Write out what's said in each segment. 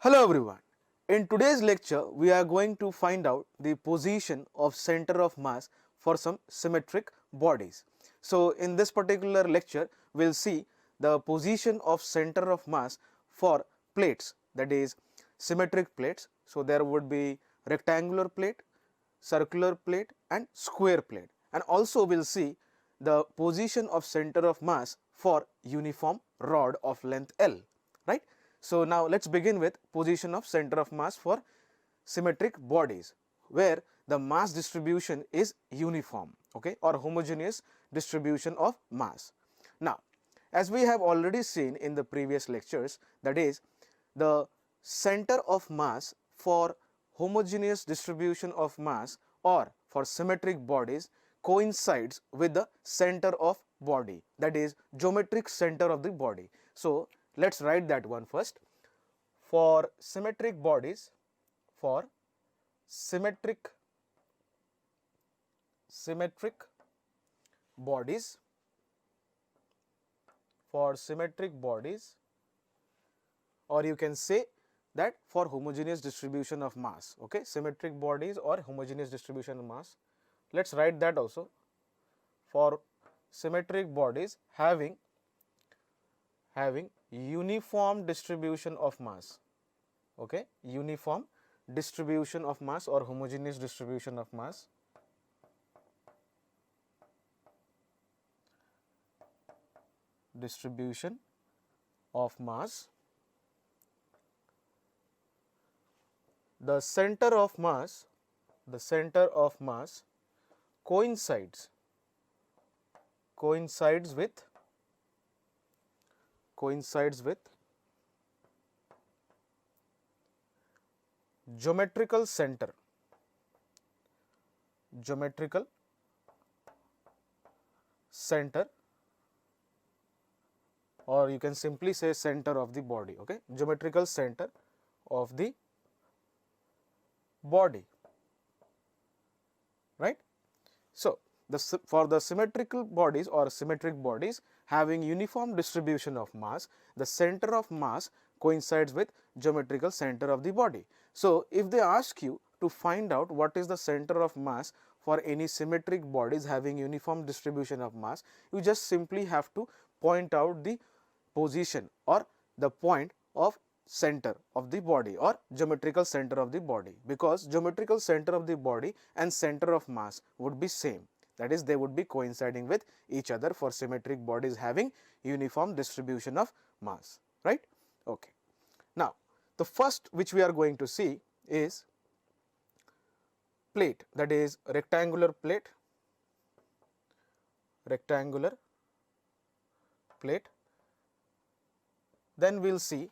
Hello everyone. In today's lecture, we are going to find out the position of center of mass for some symmetric bodies. So in this particular lecture, we'll see the position of center of mass for plates, that is symmetric plates. So there would be rectangular plate, circular plate and square plate, and also we'll see the position of center of mass for uniform rod of length L, right. So now let's begin with position of center of mass for symmetric bodies, where the mass distribution is uniform, okay, or homogeneous distribution of mass. Now, as we have already seen in the previous lectures, that is the center of mass for homogeneous distribution of mass or for symmetric bodies coincides with the center of body, that is geometric center of the body. So let's write that one first. For symmetric bodies, for symmetric bodies, for symmetric bodies, or you can say that for homogeneous distribution of mass, okay, symmetric bodies or homogeneous distribution of mass. Let's write that also. For symmetric bodies having uniform distribution of mass, okay, uniform distribution of mass or homogeneous distribution of mass. Distribution of mass. The center of mass coincides with geometrical center, or you can simply say center of the body, okay, geometrical center of the body, right. So for the symmetrical bodies or symmetric bodies having uniform distribution of mass, the center of mass coincides with geometrical center of the body. So if they ask you to find out what is the center of mass for any symmetric bodies having uniform distribution of mass, you just simply have to point out the position or the point of center of the body or geometrical center of the body, because geometrical center of the body and center of mass would be same, that is they would be coinciding with each other for symmetric bodies having uniform distribution of mass, right. Okay. Now the first which we are going to see is plate, that is rectangular plate, then we will see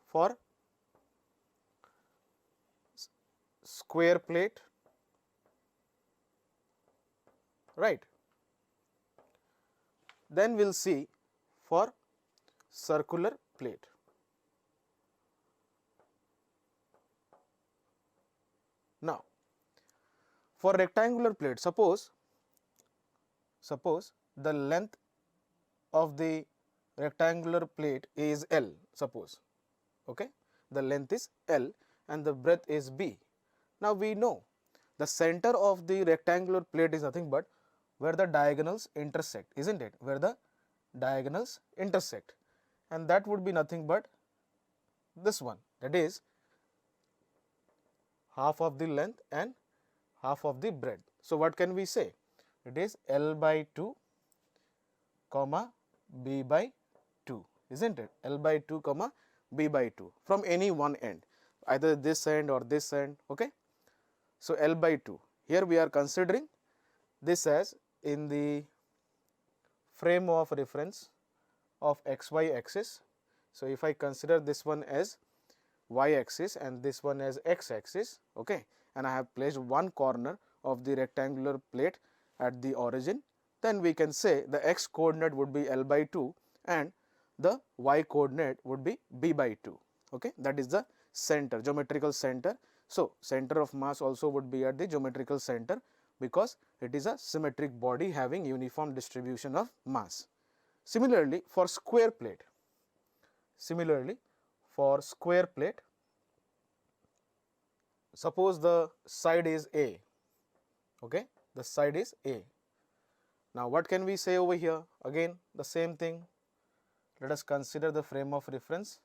for square plate, right. Then we will see for circular plate. Now for rectangular plate, suppose the length of the rectangular plate is L, suppose, okay, the length is L and the breadth is B. Now we know the center of the rectangular plate is nothing but where the diagonals intersect, isn't it, where the diagonals intersect, and that would be nothing but this one, that is half of the length and half of the breadth. So what can we say? It is L by 2 comma B by 2, isn't it, L by 2 comma B by 2 from any one end, either this end or this end, okay. So L by 2, here we are considering this as in the frame of reference of xy axis. So if I consider this one as y axis and this one as x axis, okay, and I have placed one corner of the rectangular plate at the origin, then we can say the x coordinate would be L by 2 and the y coordinate would be B by 2, okay, that is the center, geometrical center. So center of mass also would be at the geometrical center because it is a symmetric body having uniform distribution of mass. Similarly for square plate, suppose the side is A, okay, the side is A. Now what can we say over here? Again the same thing, let us consider the frame of reference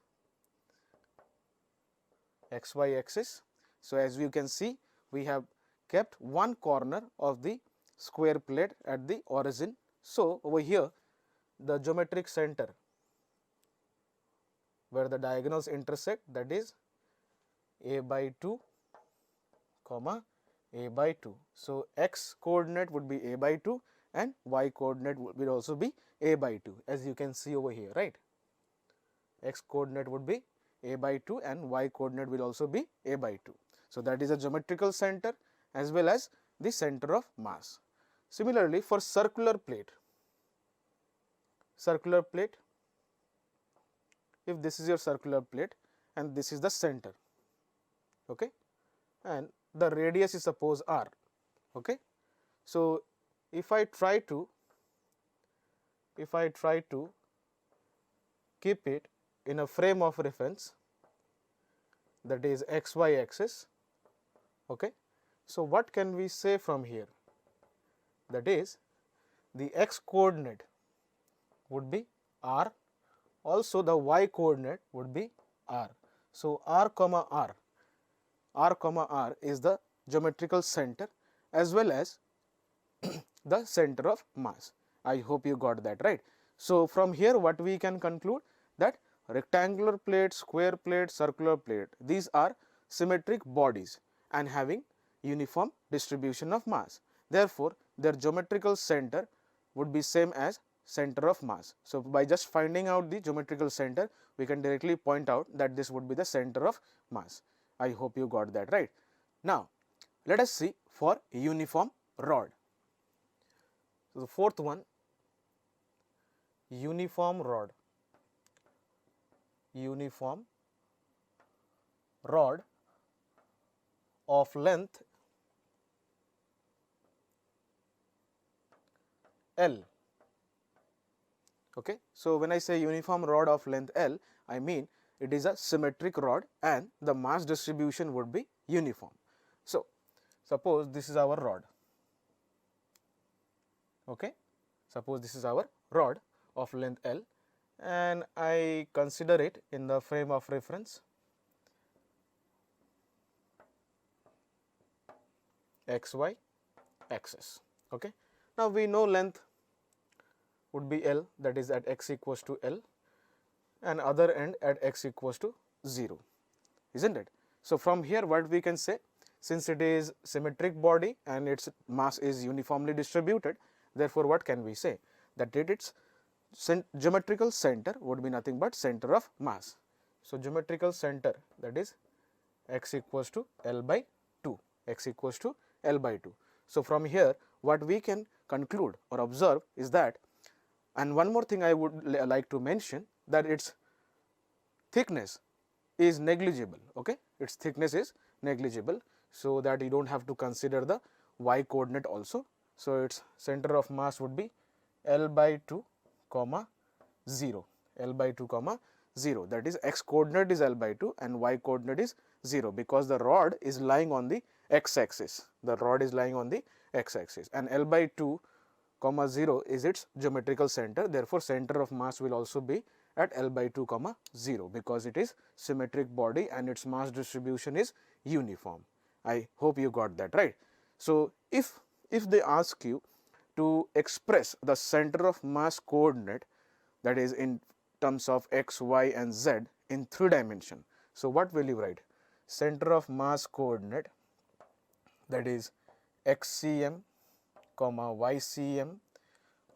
xy axis. So as you can see, we have kept one corner of the square plate at the origin. So over here the geometric center where the diagonals intersect, that is a by 2 comma a by 2. So x coordinate would be a by 2 and y coordinate will also be a by 2, as you can see over here, right. X coordinate would be a by 2 and y coordinate will also be a by 2. So that is a geometrical center as well as the center of mass. Similarly, for circular plate, if this is your circular plate and this is the center, okay, and the radius is suppose r, okay. So if I try to keep it in a frame of reference, that is xy axis, okay. So what can we say from here? That is the x coordinate would be r, also the y coordinate would be r. So r comma r is the geometrical center as well as the center of mass. I hope you got that right. So from here what we can conclude, that rectangular plate, square plate, circular plate, these are symmetric bodies and having uniform distribution of mass. Therefore their geometrical center would be same as center of mass. So by just finding out the geometrical center, we can directly point out that this would be the center of mass. I hope you got that right. Now let us see for uniform rod. So the fourth one, uniform rod. Uniform rod of length L. Okay. So when I say uniform rod of length L, I mean it is a symmetric rod and the mass distribution would be uniform. So suppose this is our rod, okay, suppose this is our rod of length L and I consider it in the frame of reference xy axis, okay. Now we know length would be L, that is at x equals to L, and other end at x equals to 0, isn't it? So from here what we can say, since it is symmetric body and its mass is uniformly distributed, therefore what can we say, that its geometrical center would be nothing but center of mass. So geometrical center, that is x equals to L by 2, x equals to L by 2. So from here what we can conclude or observe is that, and one more thing I would like to mention, that its thickness is negligible, okay, its thickness is negligible, so that you don't have to consider the y coordinate also. So its center of mass would be L by 2 comma 0, L by 2 comma 0, that is x coordinate is L by 2 and y coordinate is 0, because the rod is lying on the x axis, the rod is lying on the x axis, and L by 2 comma 0 is its geometrical center. Therefore center of mass will also be at L by 2 comma 0, because it is symmetric body and its mass distribution is uniform. I hope you got that right. So if they ask you to express the center of mass coordinate, that is in terms of x, y and z in 3 dimension, so what will you write? Center of mass coordinate, that is xcm comma ycm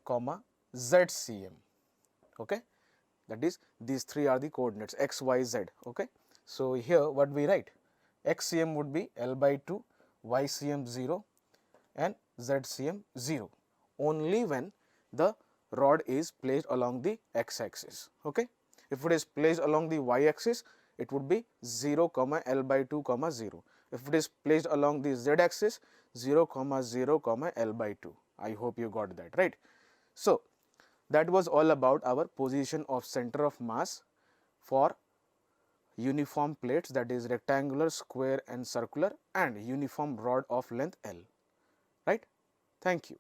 comma zcm, okay, that is these 3 are the coordinates x, y, z, okay. So here what we write, xcm would be L by 2, ycm 0 and zcm 0 only when the rod is placed along the x axis, okay. If it is placed along the y axis, it would be 0 comma L by 2 comma 0. If it is placed along the z axis, 0 comma 0 comma L by 2. I hope you got that right. So that was all about our position of center of mass for uniform plates, that is rectangular, square and circular, and uniform rod of length L, right. Thank you.